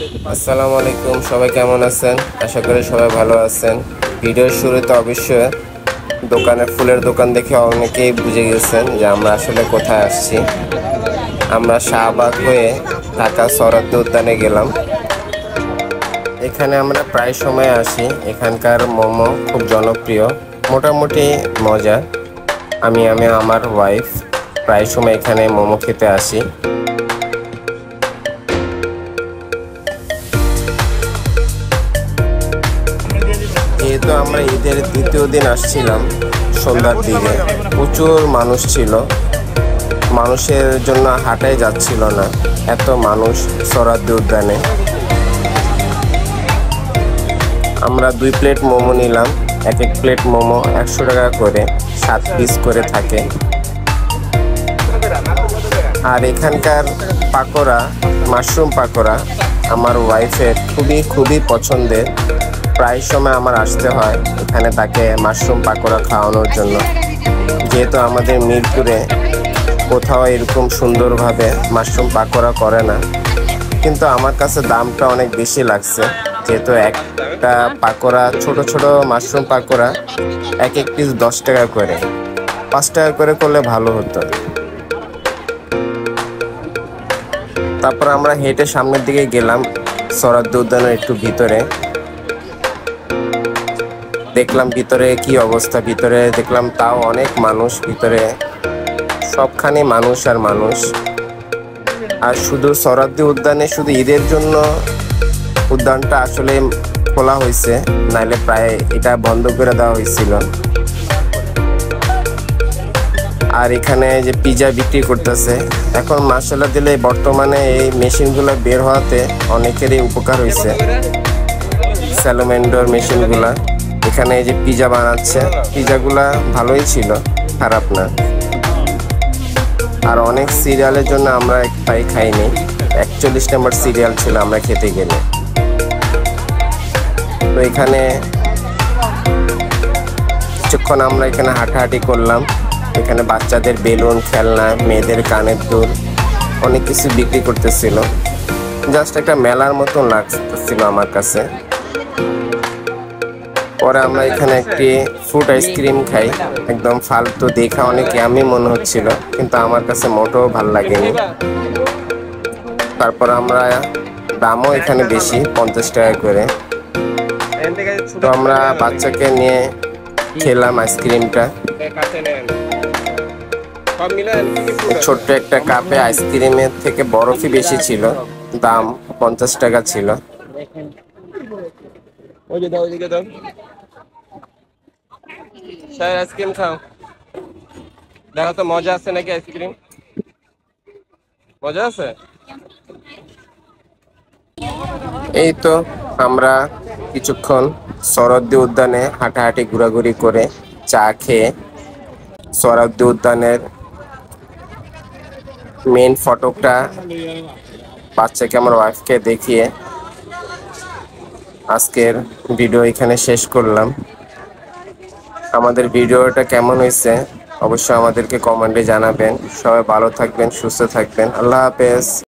আসসালামু আলাইকুম, সবাই কেমন আছেন? আশা করি সবাই ভালো আছেন। ভিডিওর শুরুতে অবশ্যই ফুলের দোকান দেখে অনেকেই বুঝে গেছেন যে আমরা আসলে কোথায় আসছি। আমরা শাহবাগ হয়ে ঢাকা সরাদ্দি উদ্যানে গেলাম। এখানে আমরা প্রায় সময় আসি। এখানকার মোমো খুব জনপ্রিয়, মোটামুটি মজা। আমি আমার ওয়াইফ প্রায় সময় এখানে মোমো খেতে আসি। যেহেতু আমরা ঈদের দ্বিতীয় দিন আসছিলাম, সন্ধ্যার দিকে প্রচুর মানুষ ছিল। মানুষের জন্য হাঁটাই যাচ্ছিল না, এত মানুষ সরাদ্দি উদ্যানে। আমরা 2 প্লেট মোমো নিলাম। এক প্লেট মোমো 100 টাকা করে, 7 পিস করে থাকে। আর এখানকার পাকোড়া, মাশরুম পাকোড়া আমার ওয়াইফের খুবই পছন্দের। প্রায় সময় আমার আসতে হয় এখানে তাকে মাশরুম পাকোড়া খাওয়ানোর জন্য। যেহেতু আমাদের মিরপুরে কোথাও এরকম সুন্দরভাবে মাশরুম পাকোড়া করে না, কিন্তু আমার কাছে দামটা অনেক বেশি লাগছে। যেহেতু একটা পাকোড়া, ছোট মাশরুম পাকোড়া এক পিস 10 টাকা করে, 5 টাকা করে করলে ভালো হতো। তারপর আমরা হেঁটে সামনের দিকে গেলাম, সরাদ্দি উদ্যানের একটু ভিতরে। দেখলাম ভিতরে কি অবস্থা। ভিতরে দেখলাম তাও অনেক মানুষ, ভিতরে সবখানে মানুষ আর মানুষ। আর শুধু সরাদ্দি উদ্যানে শুধু ঈদের জন্য উদ্যানটা আসলে খোলা হয়েছে, নাইলে প্রায় এটা বন্ধ করে দেওয়া হয়েছিল। আর এখানে যে পিজা বিক্রি করতেছে এখন, মাশাআল্লাহ দিলে বর্তমানে এই মেশিনগুলো বের হওয়াতে অনেকেরই উপকার হয়েছে। স্যালোমেন্ডোর মেশিনগুলা, এখানে এই যে পিজা বানাচ্ছে, পিজাগুলা ভালোই ছিল, খারাপ না। আর অনেক সিরিয়ালের জন্য আমরা তাই খাইনি। 41 নম্বর সিরিয়াল ছিল আমরা খেতে গেলে। তো এখানে কিছুক্ষণ আমরা এখানে হাঁটাহাঁটি করলাম। এখানে বাচ্চাদের বেলুন, খেলনা, মেয়েদের কানের দুল, অনেক কিছু বিক্রি করতেছিল। জাস্ট একটা মেলার মতন লাগতেছিল আমার কাছে। পরে আমরা এখানে একটি ফ্রুট আইসক্রিম খাই। একদম ফালতু, দেখা অনেক ইয়ামি মনে হচ্ছিল, কিন্তু আমার কাছে মোটেও ভাল লাগেনি। তারপর আমরা, দামও এখানে বেশি, 50 টাকা করে। তো আমরা বাচ্চাকে নিয়ে খেলাম আইসক্রিমটা। ছোট্ট একটা কাপে আইসক্রিমের থেকে বরফই বেশি ছিল, দাম 50 টাকা ছিল। স্যার আইসক্রিম খাও, দেখো তো মজা আছে নাকি আইসক্রিম? মজা আছে। এই তো আমরা কিছুক্ষণ সরাদ্দি উদ্যানে হাঁটাহাঁটি ঘোরাঘুরি করে চা খেয়ে সরাদ্দি উদ্যানের মেন ফটকটা বাচ্চাকে, আমার ওয়াইফকে দেখিয়ে আজকের ভিডিও এখানে শেষ করলাম। আমাদের ভিডিওটা কেমন হয়েছে অবশ্যই আমাদেরকে কমেন্টে জানাবেন। সবাই ভালো থাকবেন, সুস্থ থাকবেন। আল্লাহ হাফেজ।